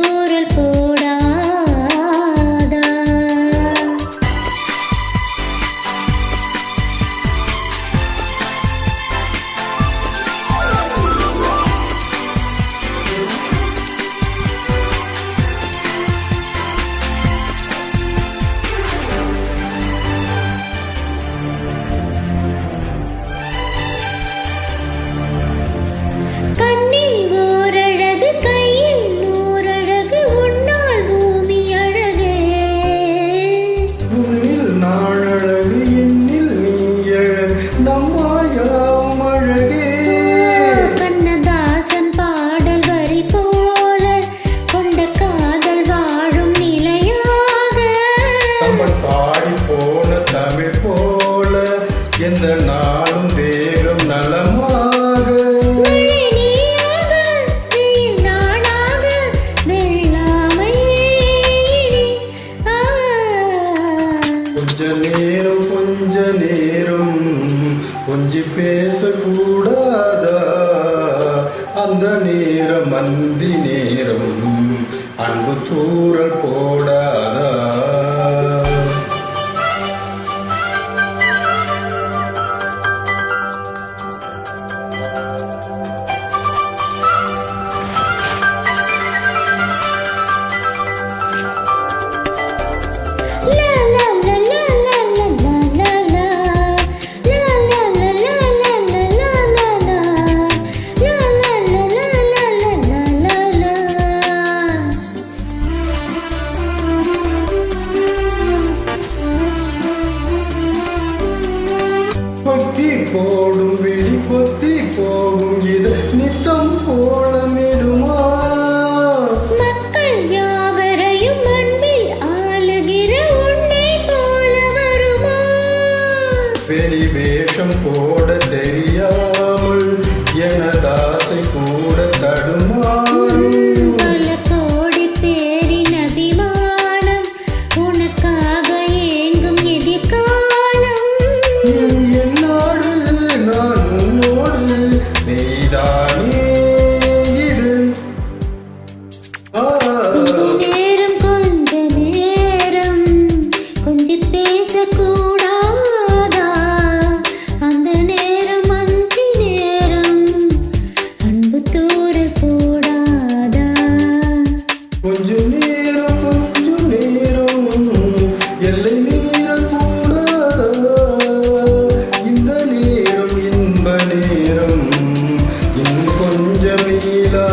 தூரல் போடாதா? கண்ணில் ஓரழகு கையில் நூறழகு உன்னால் பூமி அழகே. உன்னில் நாழகு என்னில் நீயழகு நம்மாயாவும் அழகே. கண்ணதாசன் பாடல் வரி போல கொண்ட காதல் வாழும் நிலையாக. தமிழ் பாடி போன தமிழ் போல எந்த நாளும் வேறும் நலமாக. கொஞ்ச நேரம் கொஞ்சி பேசக்கூடாதா? அந்த நேரம் அந்தி நேரம் அன்பு தூரல் போடாதா? கொத்தி போடும் விழி கொத்தி போகும் இது நித்தம் போலமிடுமா? மக்கள் யாவரையும் அன்பில் ஆளுகிற உன்னை போல வருமா? வெளி வேஷம் போட தெரியாமல் எனதாசை கூட தடுமாறும். பல கோடி பேரின் அபிமானம் உனக்காக ஏங்கும் எதிர்காலம். என்னோடு நான் உன்னோடு நீதானே இது. கொஞ்ச நேரம் கொஞ்சி பேசக்கூடாதா? அந்த நேரம் அந்தி நேரம் அன்பு தூரல் போடாதா? கொஞ்ச நேரம் எல்லை மீறக்கூடாதா? இந்த நேரம் இன்ப நேரம் இன்னும் கொஞ்சம் நீளா